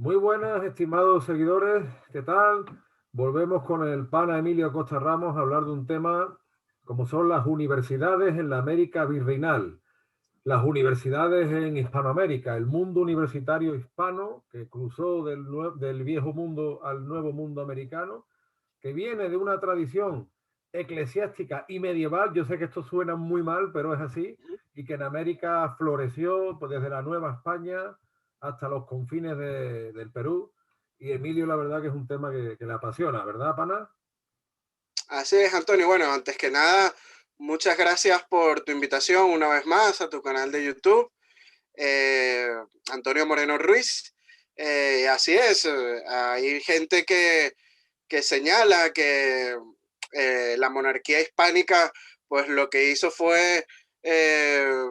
Muy buenas, estimados seguidores, ¿qué tal? Volvemos con el pana Emilio Acosta Ramos a hablar de un tema como son las universidades en la América virreinal, las universidades en Hispanoamérica, el mundo universitario hispano que cruzó del viejo mundo al nuevo mundo americano, que viene de una tradición eclesiástica y medieval. Yo sé que esto suena muy mal, pero es así, y que en América floreció pues, desde la Nueva España hasta los confines del Perú. Y Emilio, la verdad que es un tema que le apasiona, ¿verdad, pana? Así es, Antonio. Bueno, antes que nada, muchas gracias por tu invitación una vez más a tu canal de YouTube, eh, Antonio Moreno Ruiz. Así es, hay gente que señala que la monarquía hispánica, pues lo que hizo fue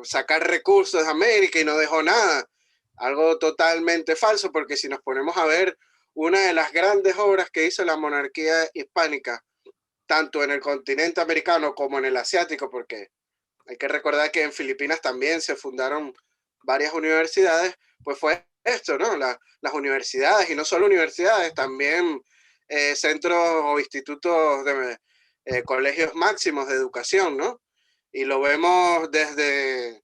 sacar recursos de América y no dejó nada. Algo totalmente falso, porque si nos ponemos a ver una de las grandes obras que hizo la monarquía hispánica, tanto en el continente americano como en el asiático, porque hay que recordar que en Filipinas también se fundaron varias universidades, pues fue esto, ¿no? Las universidades, y no solo universidades, también centros o institutos de colegios máximos de educación, ¿no? Y lo vemos desde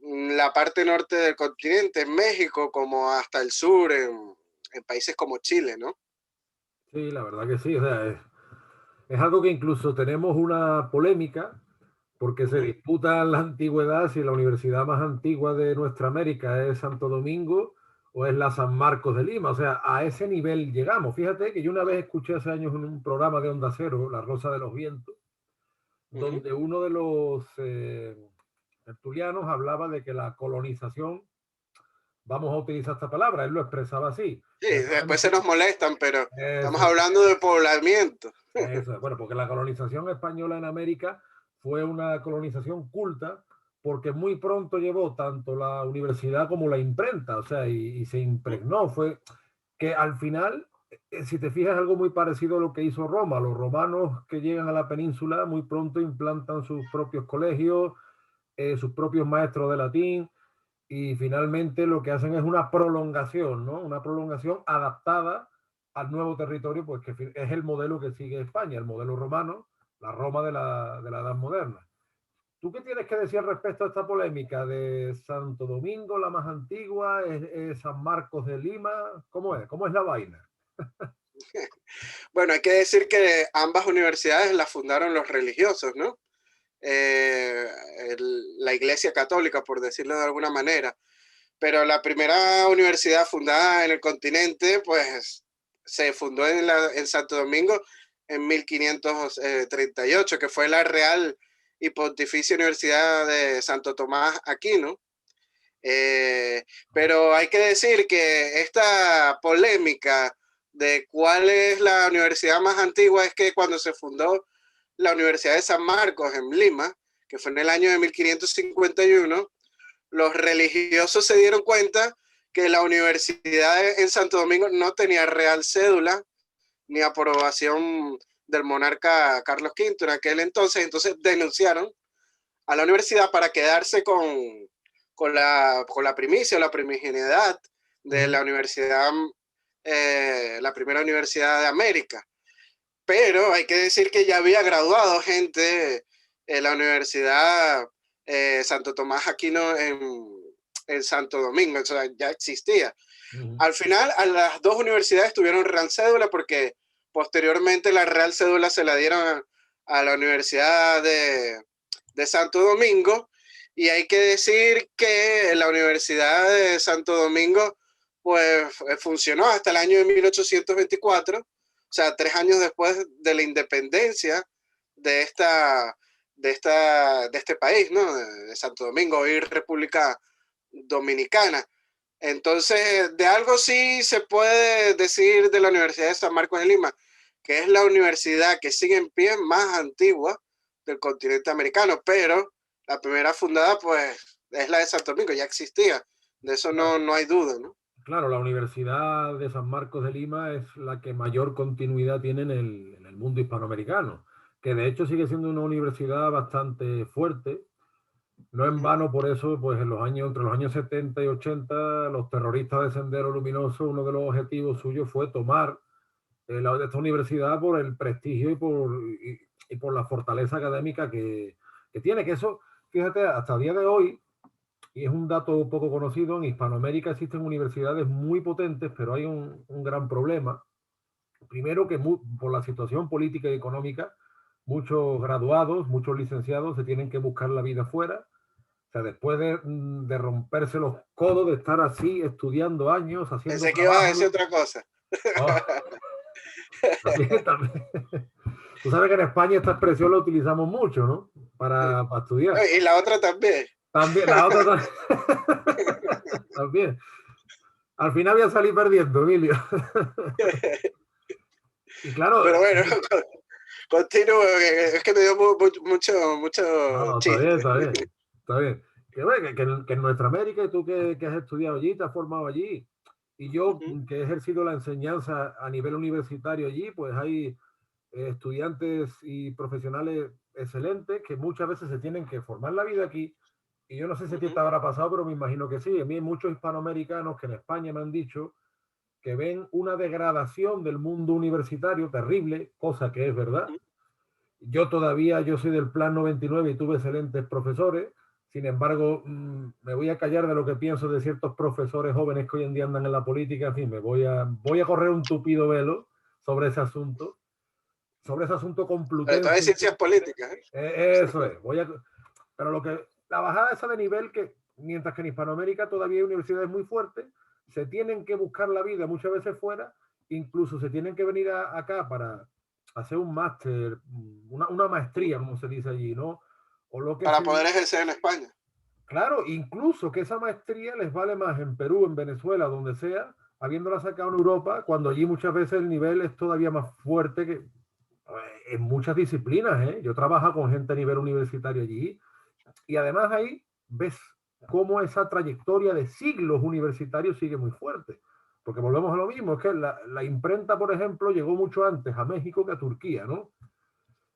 la parte norte del continente, en México, como hasta el sur, en países como Chile, ¿no? Sí, la verdad que sí. O sea, es algo que incluso tenemos una polémica porque Uh se -huh, disputa en la antigüedad si la universidad más antigua de nuestra América es Santo Domingo o es la San Marcos de Lima. O sea, a ese nivel llegamos. Fíjate que yo una vez escuché hace años en un programa de Onda Cero, La Rosa de los Vientos, uh -huh. donde uno de los tertulianos hablaba de que la colonización, vamos a utilizar esta palabra, él lo expresaba así, Sí, que después se nos molestan, pero estamos eso, hablando de poblamiento. eso, bueno, porque la colonización española en América fue una colonización culta porque muy pronto llevó tanto la universidad como la imprenta, o sea, y se impregnó. Fue que al final, si te fijas, algo muy parecido a lo que hizo Roma. Los romanos que llegan a la península muy pronto implantan sus propios colegios, sus propios maestros de latín, y finalmente lo que hacen es una prolongación, ¿no? Una prolongación adaptada al nuevo territorio, pues que es el modelo que sigue España, el modelo romano, la Roma de la Edad Moderna. ¿Tú qué tienes que decir respecto a esta polémica de Santo Domingo, la más antigua, es San Marcos de Lima? ¿Cómo es? ¿Cómo es la vaina? Bueno, hay que decir que ambas universidades las fundaron los religiosos, ¿no? La Iglesia Católica, por decirlo de alguna manera. Pero la primera universidad fundada en el continente, pues se fundó en Santo Domingo en 1538, que fue la Real y Pontificia Universidad de Santo Tomás Aquino. Pero hay que decir que esta polémica de cuál es la universidad más antigua es que cuando se fundó la Universidad de San Marcos en Lima, que fue en el año de 1551, los religiosos se dieron cuenta que la universidad en Santo Domingo no tenía real cédula ni aprobación del monarca Carlos V en aquel entonces denunciaron a la universidad para quedarse con la primicia o la primigeniedad Uh de -huh. la universidad, la primera universidad de América. Pero hay que decir que ya había graduado gente en la Universidad Santo Tomás Aquino en Santo Domingo, o sea, ya existía. Uh -huh. Al final, a las dos universidades tuvieron real cédula porque posteriormente la real cédula se la dieron a la Universidad de Santo Domingo, y hay que decir que la Universidad de Santo Domingo pues funcionó hasta el año de 1824, o sea, 3 años después de la independencia de de este país, ¿no? De Santo Domingo, hoy República Dominicana. Entonces, de algo sí se puede decir de la Universidad de San Marcos de Lima, que es la universidad que sigue en pie más antigua del continente americano, pero la primera fundada pues es la de Santo Domingo, ya existía, de eso Claro. no hay duda, ¿no? Claro, la Universidad de San Marcos de Lima es la que mayor continuidad tiene en el mundo hispanoamericano, que de hecho sigue siendo una universidad bastante fuerte. No en vano, por eso, pues en los años, entre los años 70 y 80, los terroristas de Sendero Luminoso, uno de los objetivos suyos fue tomar de esta universidad por el prestigio y por la fortaleza académica que tiene. Que eso, fíjate, hasta el día de hoy, y es un dato poco conocido, en Hispanoamérica existen universidades muy potentes, pero hay un gran problema. Primero que por la situación política y económica, muchos graduados, muchos licenciados se tienen que buscar la vida fuera. O sea, después de romperse los codos, de estar así estudiando años, haciendo Pensé que ibas a decir trabajos. otra cosa. Oh, también, también. Tú sabes que en España esta expresión la utilizamos mucho, ¿no? Para estudiar. Y la otra también. También, la otra también. Al final voy a salir perdiendo, Emilio. Y claro, Pero bueno, continúo, es que me dio mucho no, está bien, chiste. está bien. Está bien. Que, bueno, que en nuestra América, y tú que has estudiado allí, te has formado allí, y yo Ujú, que he ejercido la enseñanza a nivel universitario allí, pues hay estudiantes y profesionales excelentes que muchas veces se tienen que formar la vida aquí. Y yo no sé si a ti te ujú. habrá pasado, pero me imagino que sí. A mí hay muchos hispanoamericanos que en España me han dicho que ven una degradación del mundo universitario terrible, cosa que es verdad. Yo todavía, yo soy del plan 99 y tuve excelentes profesores. Sin embargo, me voy a callar de lo que pienso de ciertos profesores jóvenes que hoy en día andan en la política. En fin, voy a correr un tupido velo sobre ese asunto, Sobre todo en complutense. ciencias políticas, ¿eh? Eso es. Pero la bajada esa de nivel que, mientras que en Hispanoamérica todavía hay universidades muy fuertes, se tienen que buscar la vida muchas veces fuera, incluso se tienen que venir acá para hacer un máster, una maestría, como se dice allí, ¿no? O lo que Para sea. poder ejercer en España. Claro, incluso que esa maestría les vale más en Perú, en Venezuela, donde sea, habiéndola sacado en Europa, cuando allí muchas veces el nivel es todavía más fuerte que en muchas disciplinas, ¿eh? Yo trabajo con gente a nivel universitario allí y además ahí ves cómo esa trayectoria de siglos universitarios sigue muy fuerte. Porque volvemos a lo mismo, es que la imprenta, por ejemplo, llegó mucho antes a México que a Turquía, ¿no?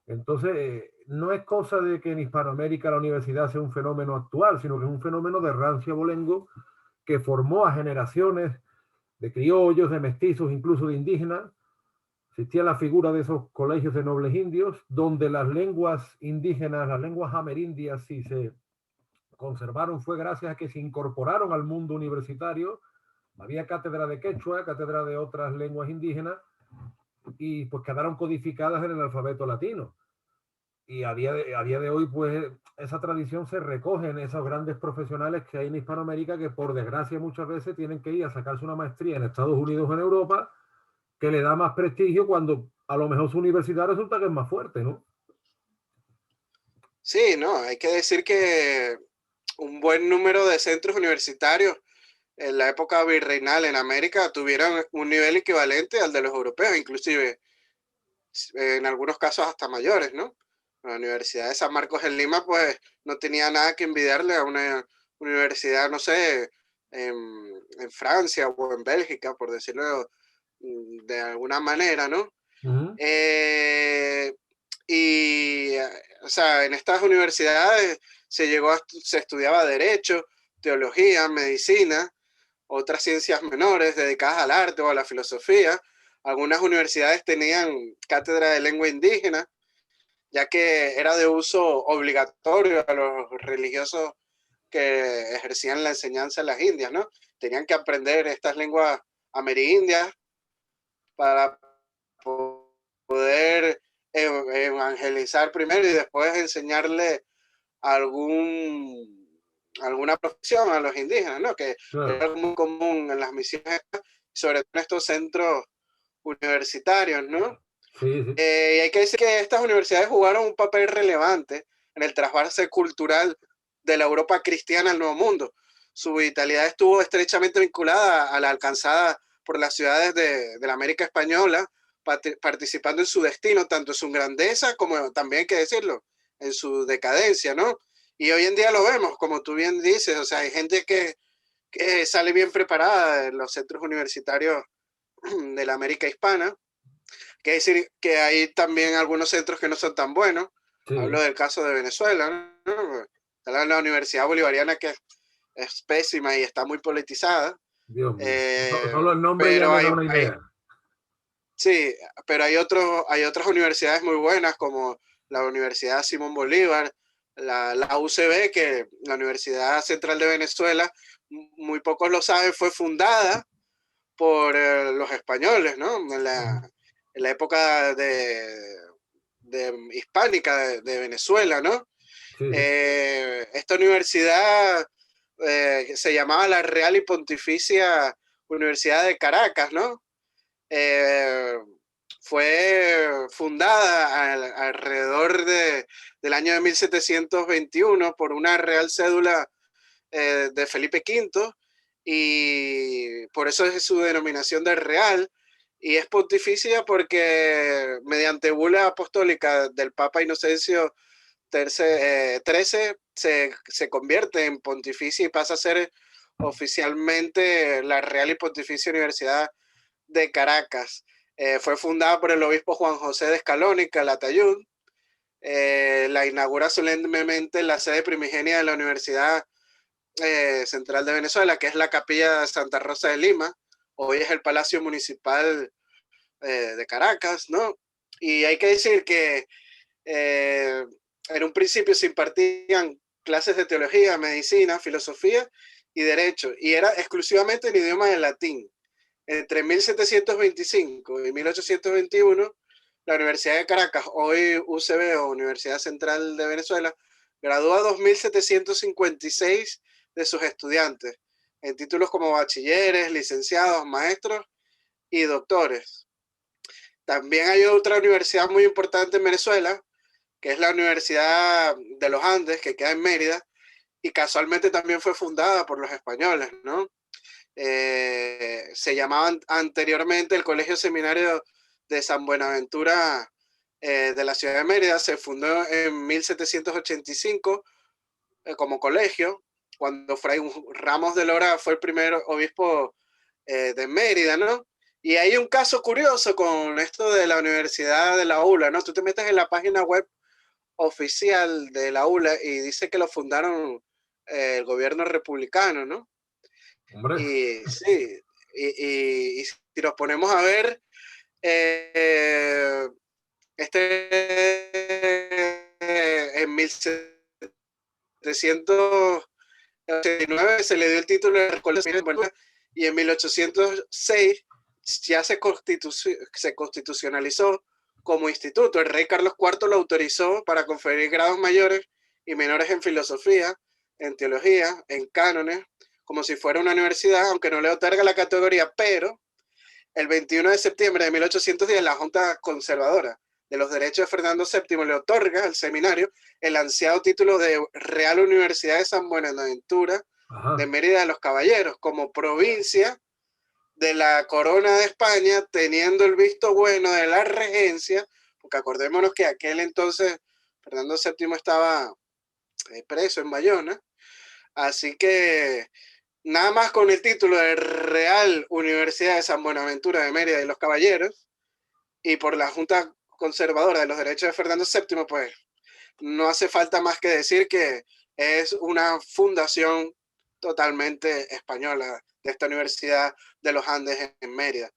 Entonces, no es cosa de que en Hispanoamérica la universidad sea un fenómeno actual, sino que es un fenómeno de rancio abolengo que formó a generaciones de criollos, de mestizos, incluso de indígenas. Existía la figura de esos colegios de nobles indios, donde las lenguas indígenas, las lenguas amerindias, sí se conservaron fue gracias a que se incorporaron al mundo universitario. Había cátedra de quechua, cátedra de otras lenguas indígenas, y pues quedaron codificadas en el alfabeto latino. Y a día de hoy, pues esa tradición se recoge en esos grandes profesionales que hay en Hispanoamérica que por desgracia muchas veces tienen que ir a sacarse una maestría en Estados Unidos o en Europa, que le da más prestigio cuando a lo mejor su universidad resulta que es más fuerte, ¿no? Sí, no, hay que decir que un buen número de centros universitarios en la época virreinal en América tuvieron un nivel equivalente al de los europeos, inclusive en algunos casos hasta mayores, ¿no? La Universidad de San Marcos en Lima, pues no tenía nada que envidiarle a una universidad, no sé, en Francia o en Bélgica, por decirlo de alguna manera, ¿no? Uh -huh. Eh, y, o sea, en estas universidades se estudiaba derecho, teología, medicina, otras ciencias menores dedicadas al arte o a la filosofía. Algunas universidades tenían cátedra de lengua indígena, ya que era de uso obligatorio a los religiosos que ejercían la enseñanza en las Indias, ¿no? Tenían que aprender estas lenguas amerindias para poder evangelizar primero y después enseñarle algún, alguna profesión a los indígenas, ¿no? Que Claro. era muy común en las misiones, sobre todo en estos centros universitarios, ¿no? Sí, sí. Y hay que decir que estas universidades jugaron un papel relevante en el trasvase cultural de la Europa cristiana al Nuevo Mundo. Su vitalidad estuvo estrechamente vinculada a la alcanzada por las ciudades de la América Española, participando en su destino, tanto en su grandeza como también, hay que decirlo, en su decadencia, ¿no? Y hoy en día lo vemos, como tú bien dices, o sea, hay gente que sale bien preparada en los centros universitarios de la América Hispana, que decir que hay también algunos centros que no son tan buenos. Hablo Sí. del caso de Venezuela, ¿no? Está la Universidad Bolivariana, que es pésima y está muy politizada. Dios mío. Solo el nombre ya Pero me da una idea. sí, pero hay otras universidades muy buenas, como la Universidad Simón Bolívar, la UCB, que la Universidad Central de Venezuela, muy pocos lo saben, fue fundada por los españoles, ¿no? En la época de hispánica de Venezuela, ¿no? Sí, sí. Esta universidad se llamaba la Real y Pontificia Universidad de Caracas, ¿no? Eh, Fue fundada alrededor del año de 1721 por una real cédula de Felipe V, y por eso es su denominación de real, y es pontificia porque mediante bula apostólica del Papa Inocencio XIII se convierte en pontificia y pasa a ser oficialmente la Real y Pontificia Universidad de Caracas. Fue fundada por el obispo Juan José de Escalónica, Calatayud. La inaugura solemnemente la sede primigenia de la Universidad Central de Venezuela, que es la Capilla de Santa Rosa de Lima. Hoy es el Palacio Municipal de Caracas, ¿no? Y hay que decir que en un principio se impartían clases de teología, medicina, filosofía y derecho, y era exclusivamente en idioma de latín. Entre 1725 y 1821, la Universidad de Caracas, hoy UCB o Universidad Central de Venezuela, gradúa 2.756 de sus estudiantes en títulos como bachilleres, licenciados, maestros y doctores. También hay otra universidad muy importante en Venezuela, que es la Universidad de los Andes, que queda en Mérida, y casualmente también fue fundada por los españoles, ¿no? Se llamaba anteriormente el Colegio Seminario de San Buenaventura de la ciudad de Mérida. Se fundó en 1785 como colegio, cuando Fray Ramos de Lora fue el primer obispo de Mérida, ¿no? Y hay un caso curioso con esto de la Universidad de la ULA, ¿no? Tú te metes en la página web oficial de la ULA y dice que lo fundaron el gobierno republicano, ¿no? Hombre. Y sí, y si nos ponemos a ver, en 1789 se le dio el título de Escuela de Buenas, y en 1806 ya se constitucionalizó como instituto. El rey Carlos IV lo autorizó para conferir grados mayores y menores en filosofía, en teología, en cánones, como si fuera una universidad, aunque no le otorga la categoría, pero el 21 de septiembre de 1810 la Junta Conservadora de los Derechos de Fernando VII le otorga al seminario el ansiado título de Real Universidad de San Buenaventura de Mérida de los Caballeros, como provincia de la corona de España, teniendo el visto bueno de la regencia, porque acordémonos que aquel entonces Fernando VII estaba preso en Bayona, así que nada más con el título de Real Universidad de San Buenaventura de Mérida y los Caballeros, y por la Junta Conservadora de los Derechos de Fernando VII, pues no hace falta más que decir que es una fundación totalmente española de esta Universidad de los Andes en Mérida.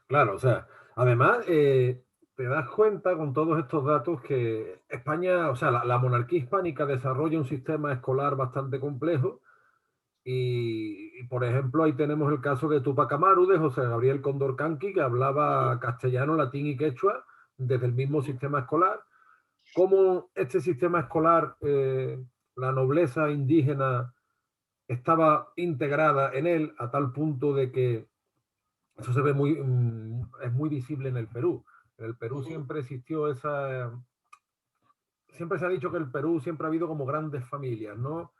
Claro, o sea, además te das cuenta con todos estos datos que España, o sea, la monarquía hispánica desarrolla un sistema escolar bastante complejo y, por ejemplo, ahí tenemos el caso de Tupac Amaru, de José Gabriel Condorcanqui, que hablaba castellano, latín y quechua desde el mismo sistema escolar. Cómo este sistema escolar, la nobleza indígena estaba integrada en él a tal punto de que eso se ve es muy visible en el Perú. En el Perú siempre existió siempre se ha dicho que el Perú siempre ha habido como grandes familias, ¿no?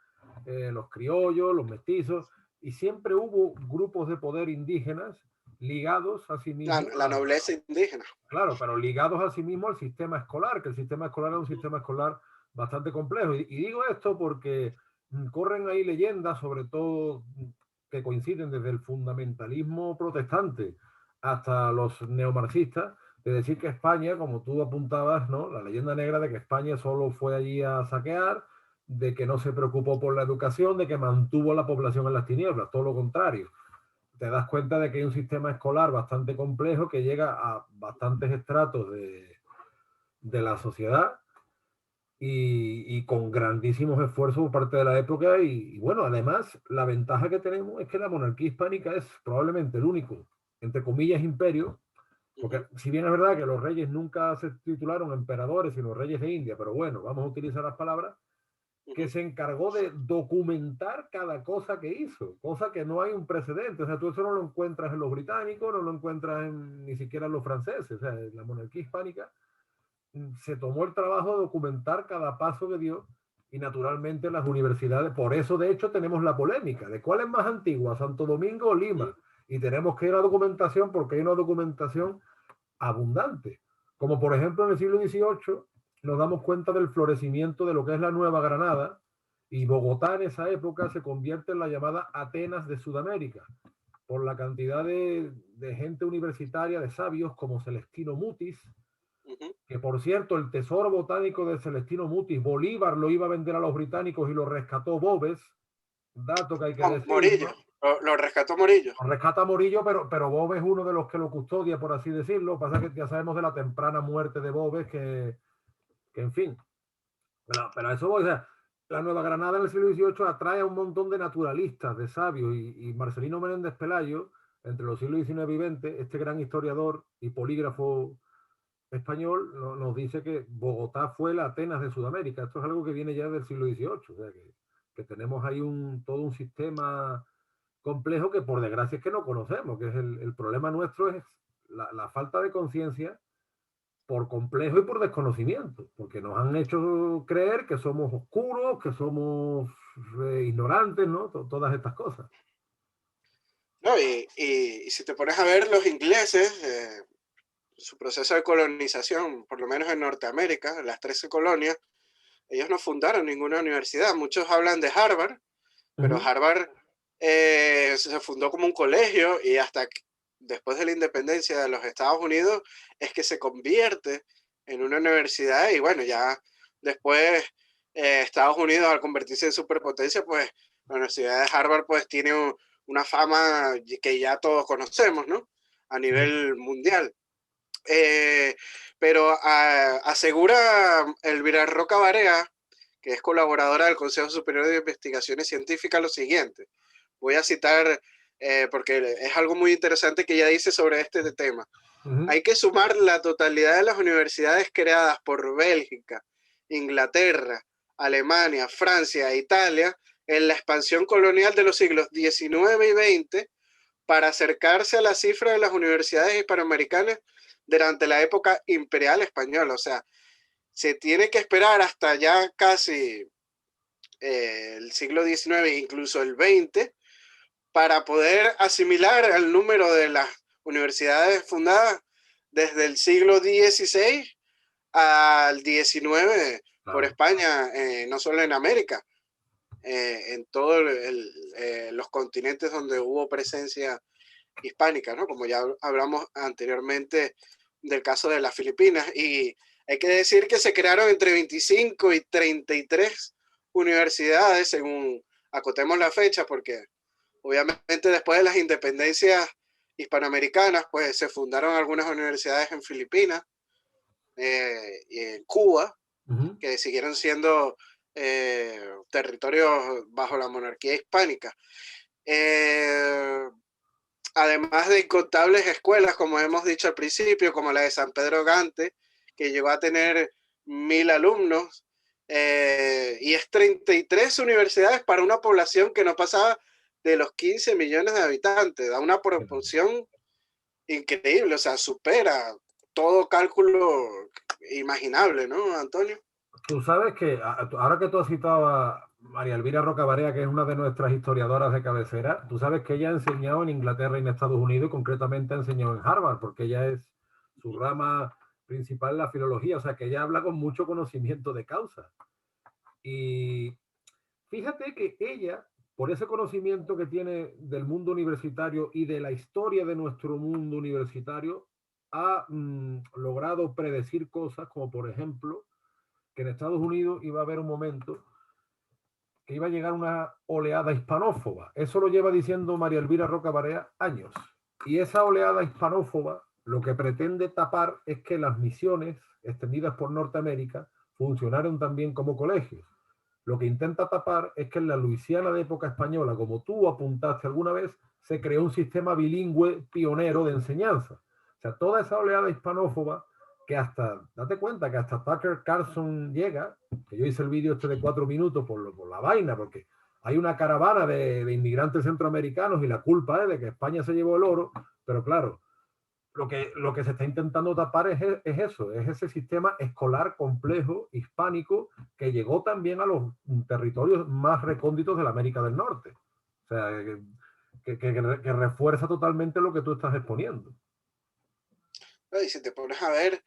Los criollos, los mestizos, y siempre hubo grupos de poder indígenas ligados a sí mismos. La nobleza indígena. Claro, pero ligados a sí mismo al sistema escolar, que el sistema escolar es un sistema escolar bastante complejo. Y digo esto porque corren ahí leyendas, sobre todo que coinciden desde el fundamentalismo protestante hasta los neomarxistas, de decir que España, como tú apuntabas, ¿no? La leyenda negra de que España solo fue allí a saquear de que no se preocupó por la educación, de que mantuvo a la población en las tinieblas, todo lo contrario. Te das cuenta de que hay un sistema escolar bastante complejo que llega a bastantes estratos de la sociedad y con grandísimos esfuerzos por parte de la época. Y bueno, además, la ventaja que tenemos es que la monarquía hispánica es probablemente el único, entre comillas, imperio, porque si bien es verdad que los reyes nunca se titularon emperadores, sino reyes de India, pero bueno, vamos a utilizar las palabras, que se encargó de documentar cada cosa que hizo, cosa que no hay un precedente. O sea, tú eso no lo encuentras en los británicos, no lo encuentras ni siquiera en los franceses. O sea, la monarquía hispánica se tomó el trabajo de documentar cada paso que dio y naturalmente las universidades, por eso de hecho tenemos la polémica de cuál es más antigua, Santo Domingo o Lima, y tenemos que ir a documentación porque hay una documentación abundante, como por ejemplo en el siglo XVIII nos damos cuenta del florecimiento de lo que es la Nueva Granada, y Bogotá en esa época se convierte en la llamada Atenas de Sudamérica, por la cantidad de gente universitaria, de sabios como Celestino Mutis, que por cierto, el tesoro botánico de Celestino Mutis, Bolívar lo iba a vender a los británicos y lo rescató Boves, dato que hay que decir, Morillo, ¿no? lo rescató Morillo. Lo rescata Morillo, pero Boves es uno de los que lo custodia, por así decirlo. Pasa que ya sabemos de la temprana muerte de Boves, que en fin. Pero a eso voy, o sea, la Nueva Granada en el siglo XVIII atrae a un montón de naturalistas, de sabios, y Marcelino Menéndez Pelayo, entre los siglos XIX y XX, este gran historiador y polígrafo español, nos dice que Bogotá fue la Atenas de Sudamérica. Esto es algo que viene ya del siglo XVIII, o sea que tenemos ahí todo un sistema complejo que por desgracia es que no conocemos, que es el problema nuestro es la falta de conciencia por complejo y por desconocimiento, porque nos han hecho creer que somos oscuros, que somos ignorantes, ¿no? Todas estas cosas. No, y si te pones a ver los ingleses, su proceso de colonización, por lo menos en Norteamérica, las 13 colonias, ellos no fundaron ninguna universidad. Muchos hablan de Harvard, pero Harvard se fundó como un colegio y hasta después de la independencia de los Estados Unidos es que se convierte en una universidad y bueno, ya después Estados Unidos al convertirse en superpotencia, pues la Universidad de Harvard pues tiene una fama que ya todos conocemos, ¿no? A nivel mundial. Pero asegura Elvira Roca Barea, que es colaboradora del Consejo Superior de Investigaciones Científicas, lo siguiente. Voy a citar, porque es algo muy interesante que ella dice sobre este tema. Hay que sumar la totalidad de las universidades creadas por Bélgica, Inglaterra, Alemania, Francia e Italia en la expansión colonial de los siglos XIX y XX para acercarse a la cifra de las universidades hispanoamericanas durante la época imperial española. O sea, se tiene que esperar hasta ya casi el siglo XIX, incluso el XX, para poder asimilar el número de las universidades fundadas desde el siglo XVI al XIX por España, no solo en América, en todos los continentes donde hubo presencia hispánica, ¿no? Como ya hablamos anteriormente del caso de las Filipinas. Y hay que decir que se crearon entre 25 y 33 universidades, según acotemos la fecha, porque obviamente después de las independencias hispanoamericanas, pues se fundaron algunas universidades en Filipinas y en Cuba, que siguieron siendo territorios bajo la monarquía hispánica. Además de incontables escuelas, como hemos dicho al principio, como la de San Pedro Gante, que llegó a tener 1000 alumnos, y es 33 universidades para una población que no pasaba de los 15 millones de habitantes, da una proporción increíble, o sea, supera todo cálculo imaginable, ¿no, Antonio? Tú sabes que ahora que tú has citado a María Elvira Roca Barea, que es una de nuestras historiadoras de cabecera, tú sabes que ella ha enseñado en Inglaterra y en Estados Unidos, y concretamente ha enseñado en Harvard, porque ella es su rama principal la filología, o sea que ella habla con mucho conocimiento de causa. Y fíjate que ella, por ese conocimiento que tiene del mundo universitario y de la historia de nuestro mundo universitario, ha logrado predecir cosas como, por ejemplo, que en Estados Unidos iba a haber un momento que iba a llegar una oleada hispanófoba. Eso lo lleva diciendo María Elvira Roca Barea años. Y esa oleada hispanófoba lo que pretende tapar es que las misiones extendidas por Norteamérica funcionaron también como colegios. Lo que intenta tapar es que en la Luisiana de época española, como tú apuntaste alguna vez, se creó un sistema bilingüe pionero de enseñanza. O sea, toda esa oleada hispanófoba que hasta, date cuenta que hasta Tucker Carlson llega, que yo hice el vídeo este de 4 minutos por la vaina, porque hay una caravana de inmigrantes centroamericanos y la culpa es de que España se llevó el oro, pero claro, lo que se está intentando tapar es eso, es ese sistema escolar complejo hispánico que llegó también a los territorios más recónditos de la América del Norte. O sea, que refuerza totalmente lo que tú estás exponiendo. Y si te pones a ver,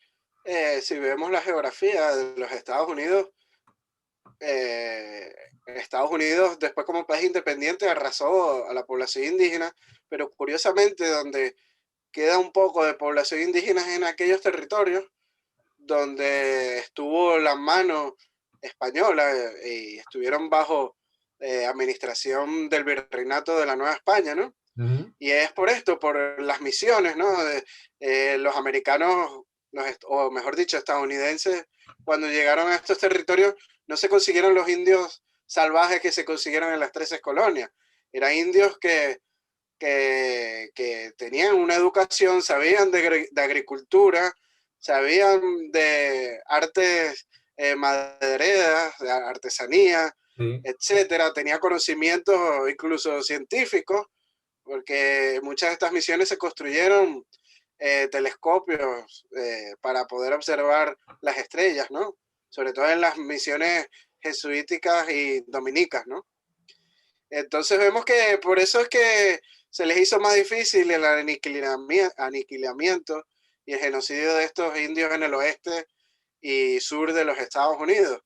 si vemos la geografía de los Estados Unidos después como país independiente arrasó a la población indígena, pero curiosamente donde queda un poco de población indígena en aquellos territorios donde estuvo la mano española y estuvieron bajo administración del virreinato de la Nueva España, ¿no? Y es por esto, por las misiones, ¿no? Los americanos, o mejor dicho, estadounidenses, cuando llegaron a estos territorios, no se consiguieron los indios salvajes que se consiguieron en las 13 colonias. Eran indios que tenían una educación, sabían de agricultura, sabían de artes madereras, de artesanía, Sí. etcétera. Tenía conocimientos incluso científicos, porque muchas de estas misiones se construyeron telescopios para poder observar las estrellas, ¿no? Sobre todo en las misiones jesuíticas y dominicas, ¿no? Entonces vemos que por eso es que se les hizo más difícil el aniquilamiento y el genocidio de estos indios en el oeste y sur de los Estados Unidos.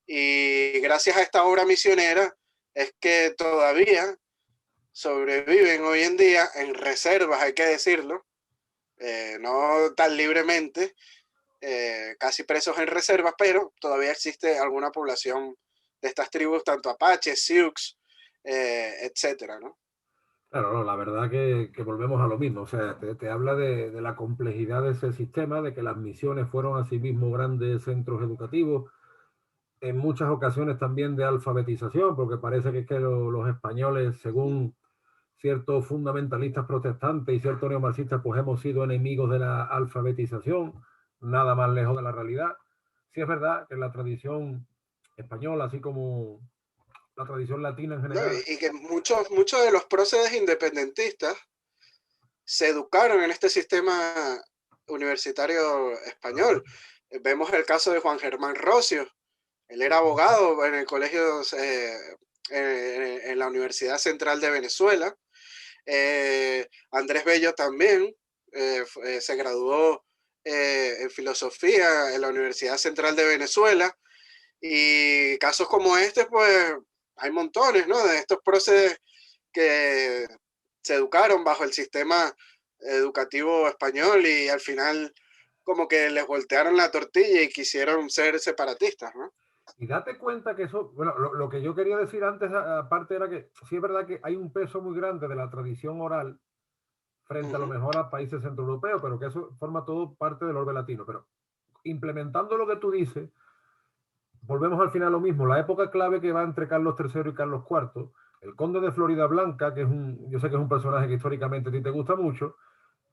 Y gracias a esta obra misionera es que todavía sobreviven hoy en día en reservas, hay que decirlo, no tan libremente, casi presos en reservas, pero todavía existe alguna población de estas tribus, tanto apaches, sioux, etcétera, ¿no? Claro, no, la verdad que volvemos a lo mismo. O sea, te habla de la complejidad de ese sistema, de que las misiones fueron asimismo grandes centros educativos, en muchas ocasiones también de alfabetización, porque parece que, es que los españoles, según ciertos fundamentalistas protestantes y ciertos neomarxistas, pues hemos sido enemigos de la alfabetización, nada más lejos de la realidad. Sí es verdad que la tradición española, así como la tradición latina en ¿No? general. Y que muchos de los próceres independentistas se educaron en este sistema universitario español. Vemos el caso de Juan Germán Rocio. Él era abogado en el colegio, en la Universidad Central de Venezuela. Andrés Bello también se graduó en filosofía en la Universidad Central de Venezuela. Y casos como este, pues hay montones, ¿no? De estos próceres que se educaron bajo el sistema educativo español y al final como que les voltearon la tortilla y quisieron ser separatistas, ¿no? Y date cuenta que eso, bueno, lo que yo quería decir antes, aparte, era que sí es verdad que hay un peso muy grande de la tradición oral frente a lo mejor a países centroeuropeos, pero que eso forma todo parte del orbe latino. Pero implementando lo que tú dices, volvemos al final a lo mismo. La época clave que va entre Carlos III y Carlos IV, el conde de Florida Blanca, que es yo sé que es un personaje que históricamente a ti te gusta mucho,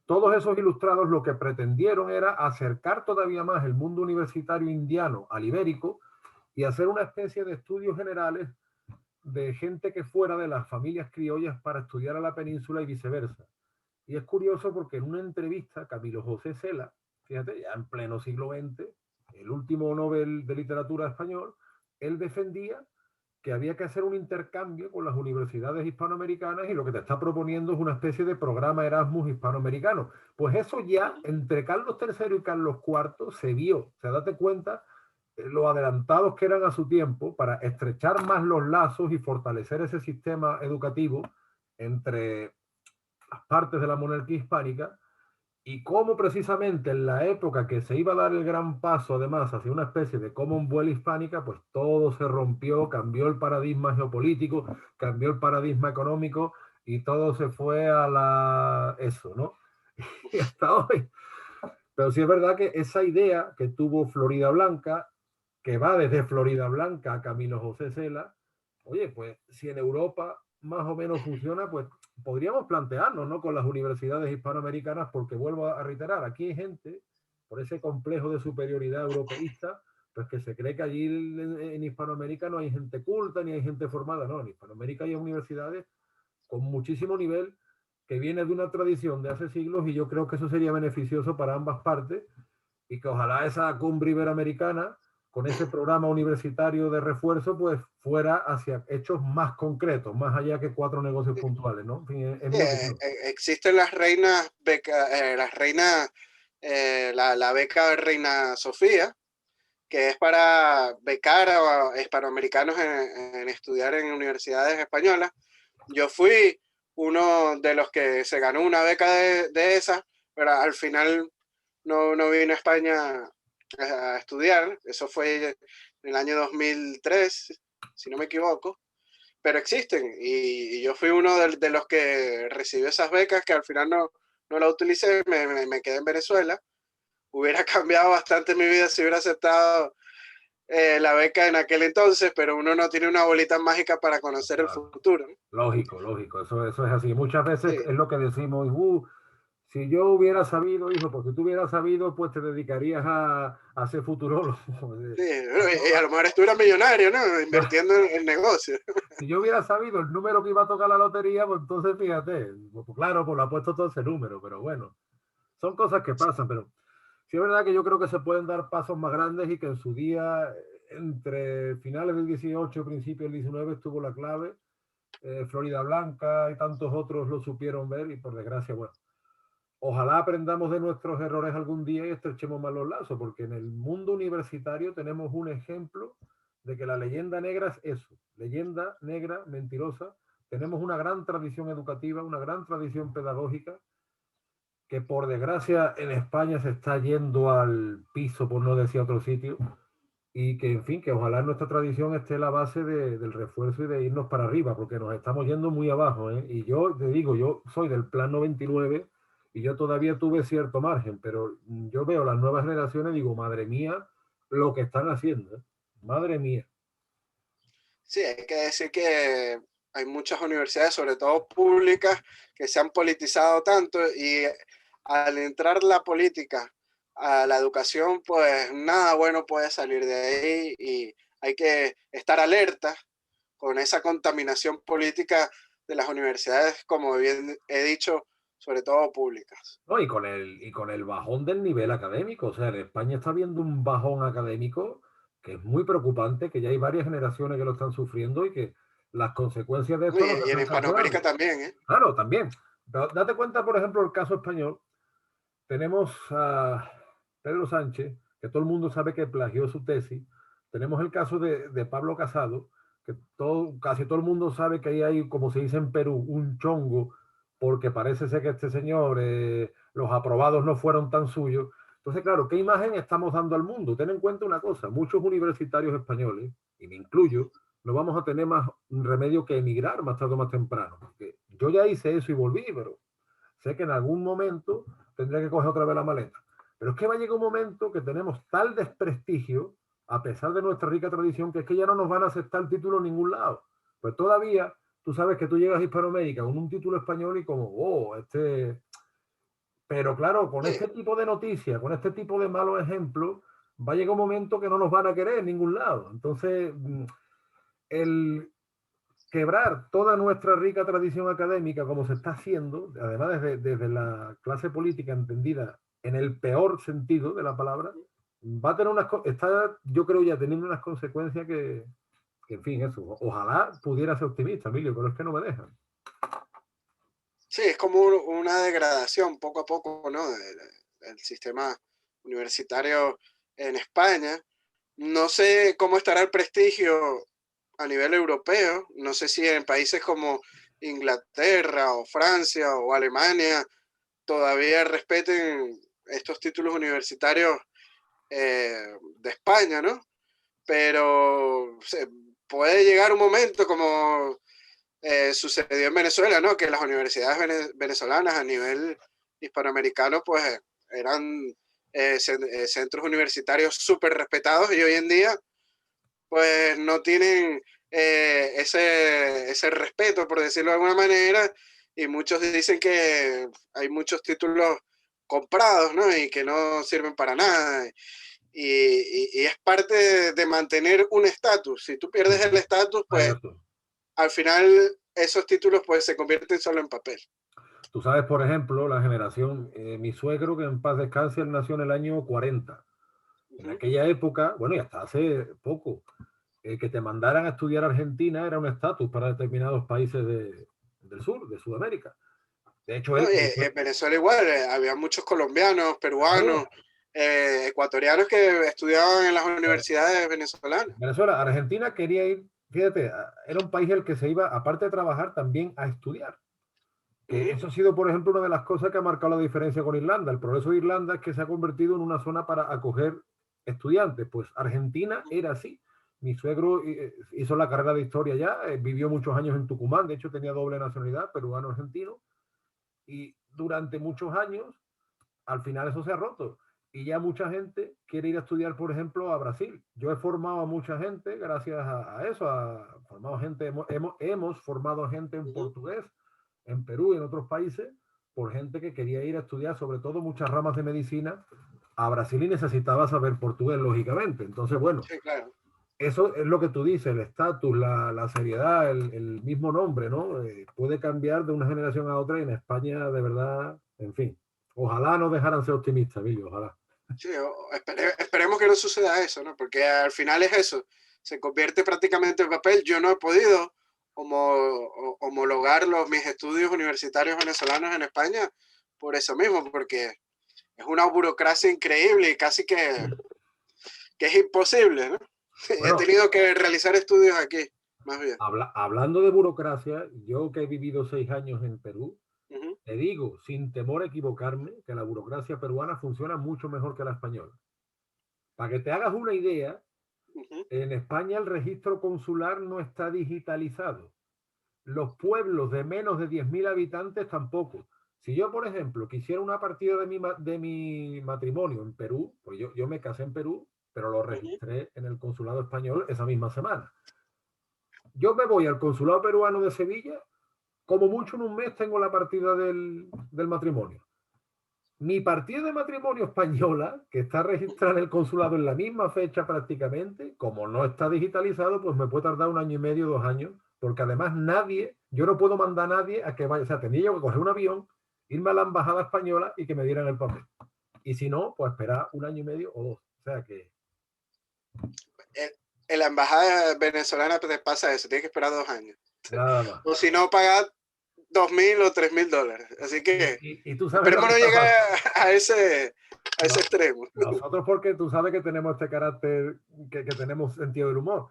todos esos ilustrados lo que pretendieron era acercar todavía más el mundo universitario indiano al ibérico y hacer una especie de estudios generales de gente que fuera de las familias criollas para estudiar a la península y viceversa. Y es curioso porque en una entrevista, Camilo José Cela, fíjate, ya en pleno siglo XX, el último Nobel de Literatura español, él defendía que había que hacer un intercambio con las universidades hispanoamericanas y lo que te está proponiendo es una especie de programa Erasmus hispanoamericano. Pues eso ya entre Carlos III y Carlos IV se vio. O sea, date cuenta lo adelantados que eran a su tiempo para estrechar más los lazos y fortalecer ese sistema educativo entre las partes de la monarquía hispánica y cómo precisamente en la época que se iba a dar el gran paso, además, hacia una especie de Commonwealth hispánica, pues todo se rompió, cambió el paradigma geopolítico, cambió el paradigma económico y todo se fue a eso, ¿no? Y hasta hoy. Pero sí es verdad que esa idea que tuvo Florida Blanca, que va desde Florida Blanca a Camilo José Cela, oye, pues si en Europa más o menos funciona, pues podríamos plantearnos, ¿no? Con las universidades hispanoamericanas, porque vuelvo a reiterar, aquí hay gente, por ese complejo de superioridad europeísta, pues que se cree que allí en Hispanoamérica no hay gente culta ni hay gente formada, no, en Hispanoamérica hay universidades con muchísimo nivel que viene de una tradición de hace siglos y yo creo que eso sería beneficioso para ambas partes y que ojalá esa cumbre iberoamericana con ese programa universitario de refuerzo pues fuera hacia hechos más concretos, más allá que 4 negocios puntuales, ¿no? En fin, es mi opinión. Existen las reinas, la beca Reina Sofía, que es para becar a hispanoamericanos en estudiar en universidades españolas. Yo fui uno de los que se ganó una beca de esas, pero al final no vine a España a estudiar. Eso fue en el año 2003, si no me equivoco. Pero existen y yo fui uno de los que recibió esas becas que al final no la utilicé, me quedé en Venezuela. Hubiera cambiado bastante mi vida si hubiera aceptado la beca en aquel entonces, pero uno no tiene una bolita mágica para conocer el Claro. futuro, ¿no? Lógico, lógico, eso es así. Muchas veces Sí, es lo que decimos, si yo hubiera sabido, hijo, porque tú hubieras sabido, pues te dedicarías a ser futurólogo. sí. Y a lo mejor estuviera millonario, ¿no? No, Invirtiendo en negocio. si yo hubiera sabido el número que iba a tocar la lotería, pues entonces fíjate, pues claro, pues lo ha puesto todo ese número, pero bueno, son cosas que pasan, pero sí es verdad que yo creo que se pueden dar pasos más grandes y que en su día, entre finales del 18 y principios del 19 estuvo la clave. Florida Blanca y tantos otros lo supieron ver y por desgracia, bueno, ojalá aprendamos de nuestros errores algún día y estrechemos más los lazos, porque en el mundo universitario tenemos un ejemplo de que la leyenda negra es eso, leyenda negra, mentirosa. Tenemos una gran tradición educativa, una gran tradición pedagógica, que por desgracia en España se está yendo al piso, por no decir a otro sitio, y que, en fin, que ojalá en nuestra tradición esté la base del refuerzo y de irnos para arriba, porque nos estamos yendo muy abajo, ¿eh? Y yo te digo, yo soy del plan 99 y yo todavía tuve cierto margen, pero yo veo las nuevas generaciones y digo, madre mía, lo que están haciendo, ¿eh? Madre mía. Sí, hay que decir que hay muchas universidades, sobre todo públicas, que se han politizado tanto y al entrar la política a la educación, pues nada bueno puede salir de ahí y hay que estar alerta con esa contaminación política de las universidades, como bien he dicho, sobre todo públicas. No, y con el bajón del nivel académico. O sea, en España está habiendo un bajón académico que es muy preocupante, que ya hay varias generaciones que lo están sufriendo y que las consecuencias de esto no se Y en están Hispanoamérica calculando. también, ¿eh? Claro, también. Pero date cuenta, por ejemplo, el caso español. Tenemos a Pedro Sánchez, que todo el mundo sabe que plagió su tesis. Tenemos el caso de Pablo Casado, que casi todo el mundo sabe que ahí hay, como se dice en Perú, un chongo, porque parece ser que este señor, los aprobados no fueron tan suyos. Entonces, claro, ¿qué imagen estamos dando al mundo? Ten en cuenta una cosa, muchos universitarios españoles, y me incluyo, no vamos a tener más remedio que emigrar más tarde o más temprano. Porque yo ya hice eso y volví, pero sé que en algún momento tendré que coger otra vez la maleta. Pero es que va a llegar un momento que tenemos tal desprestigio, a pesar de nuestra rica tradición, que es que ya no nos van a aceptar el título en ningún lado. Pues todavía, tú sabes que tú llegas a Hispanoamérica con un título español y como, oh, este... Pero claro, con Sí, este tipo de noticias, con este tipo de malos ejemplos, va a llegar un momento que no nos van a querer en ningún lado. Entonces, el quebrar toda nuestra rica tradición académica como se está haciendo, además desde la clase política entendida en el peor sentido de la palabra, va a tener está, yo creo, ya teniendo unas consecuencias que en fin, eso, ojalá pudiera ser optimista, Emilio, pero es que no me dejan. sí, es como una degradación poco a poco, ¿no? Del sistema universitario en España. No sé cómo estará el prestigio a nivel europeo. No sé si en países como Inglaterra o Francia o Alemania todavía respeten estos títulos universitarios de España, ¿no? Pero puede llegar un momento como sucedió en Venezuela, ¿no? Que las universidades venezolanas a nivel hispanoamericano, pues eran centros universitarios súper respetados y hoy en día, pues no tienen ese respeto, por decirlo de alguna manera, y muchos dicen que hay muchos títulos comprados, ¿no? Y que no sirven para nada. Y es parte de mantener un estatus. Si tú pierdes el estatus, pues al final esos títulos pues se convierten solo en papel. Tú sabes, por ejemplo, la generación, mi suegro, que en paz descanse, él nació en el año 40. En aquella época, bueno, y hasta hace poco, que te mandaran a estudiar a Argentina era un estatus para determinados países del sur, de Sudamérica. De hecho, no, en Venezuela igual, había muchos colombianos, peruanos, ecuatorianos que estudiaban en las universidades venezolanas. Venezuela, Argentina quería ir, fíjate, era un país el que se iba, aparte de trabajar, también a estudiar. Que eso ha sido, por ejemplo, una de las cosas que ha marcado la diferencia con Irlanda. El progreso de Irlanda es que se ha convertido en una zona para acoger estudiantes. Pues Argentina era así. Mi suegro hizo la carrera de historia ya, vivió muchos años en Tucumán, de hecho tenía doble nacionalidad, peruano-argentino, y durante muchos años, al final eso se ha roto. Y ya mucha gente quiere ir a estudiar, por ejemplo, a Brasil. Yo he formado a mucha gente gracias a eso, formado gente, hemos formado gente en portugués, en Perú y en otros países, por gente que quería ir a estudiar, sobre todo muchas ramas de medicina, a Brasil y necesitaba saber portugués, lógicamente. Entonces, bueno, sí, claro. Eso es lo que tú dices, el estatus, la seriedad, el mismo nombre, ¿no? Puede cambiar de una generación a otra y en España, de verdad, en fin. Ojalá no dejaran ser optimistas, Billy, ojalá. Sí, esperemos que no suceda eso, ¿no? Porque al final es eso, se convierte prácticamente en papel. Yo no he podido homologar mis estudios universitarios venezolanos en España por eso mismo, porque es una burocracia increíble y casi que es imposible, ¿no? Bueno, he tenido que realizar estudios aquí, más bien. Hablando de burocracia, yo que he vivido 6 años en Perú, te digo, sin temor a equivocarme, que la burocracia peruana funciona mucho mejor que la española. Para que te hagas una idea, en España el registro consular no está digitalizado. Los pueblos de menos de 10.000 habitantes tampoco. Si yo, por ejemplo, quisiera una partida de mi matrimonio en Perú, pues yo me casé en Perú, pero lo registré en el consulado español esa misma semana. Yo me voy al consulado peruano de Sevilla, como mucho en un mes tengo la partida del matrimonio. Mi partida de matrimonio española, que está registrada en el consulado en la misma fecha prácticamente, como no está digitalizado, pues me puede tardar 1 año y medio, 2 años, porque además yo no puedo mandar a nadie a que vaya, o sea, tenía yo que coger un avión, irme a la embajada española y que me dieran el papel. Y si no, pues esperar 1 año y medio o 2. O sea que... En la embajada venezolana te pasa eso, tienes que esperar 2 años. Nada más. O si no, pagar $2,000 o $3,000. Así que y tú sabes esperemos no llegar a ese extremo. Nosotros porque tú sabes que tenemos este carácter, que tenemos sentido del humor.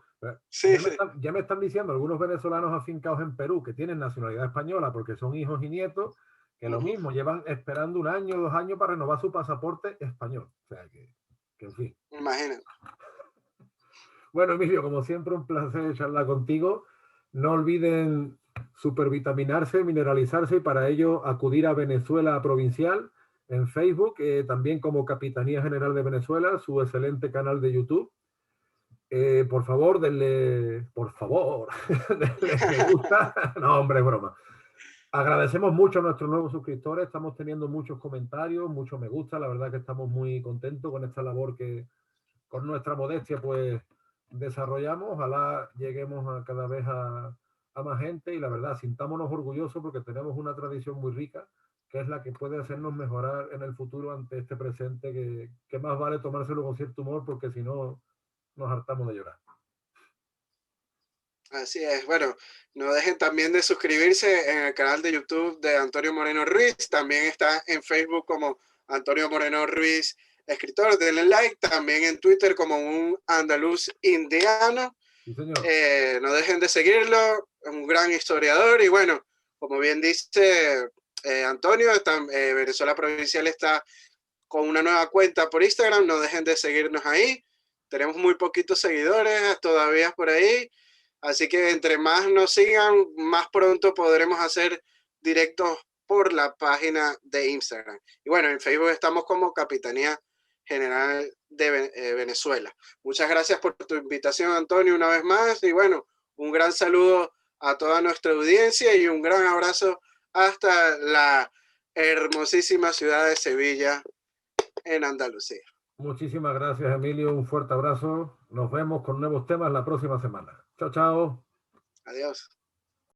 Sí, ya me están diciendo algunos venezolanos afincados en Perú que tienen nacionalidad española porque son hijos y nietos, que lo mismo, llevan esperando 1 año, 2 años para renovar su pasaporte español. O sea que en fin. Imagínate. Bueno, Emilio, como siempre, un placer charlar contigo. No olviden supervitaminarse, mineralizarse y para ello acudir a Venezuela Provincial en Facebook, también como Capitanía General de Venezuela, su excelente canal de YouTube. Por favor, denle me gusta. No, hombre, es broma. Agradecemos mucho a nuestros nuevos suscriptores, estamos teniendo muchos comentarios, muchos me gusta, la verdad que estamos muy contentos con esta labor que con nuestra modestia pues desarrollamos. Ojalá lleguemos a cada vez a más gente y la verdad, sintámonos orgullosos porque tenemos una tradición muy rica que es la que puede hacernos mejorar en el futuro ante este presente que más vale tomárselo con cierto humor porque si no nos hartamos de llorar. Así es. Bueno, no dejen también de suscribirse en el canal de YouTube de Antonio Moreno Ruiz. También está en Facebook como Antonio Moreno Ruiz, escritor. Denle like. También en Twitter como un andaluz indiano. Sí, señor. No dejen de seguirlo. Es un gran historiador. Y bueno, como bien dice, Antonio, Venezuela Provincial está con una nueva cuenta por Instagram, no dejen de seguirnos ahí. Tenemos muy poquitos seguidores todavía por ahí, así que entre más nos sigan, más pronto podremos hacer directos por la página de Instagram. Y bueno, en Facebook estamos como Capitanía General de Venezuela. Muchas gracias por tu invitación, Antonio, una vez más. Y bueno, un gran saludo a toda nuestra audiencia y un gran abrazo hasta la hermosísima ciudad de Sevilla, en Andalucía. Muchísimas gracias, Emilio. Un fuerte abrazo. Nos vemos con nuevos temas la próxima semana. Chao, chao. Adiós.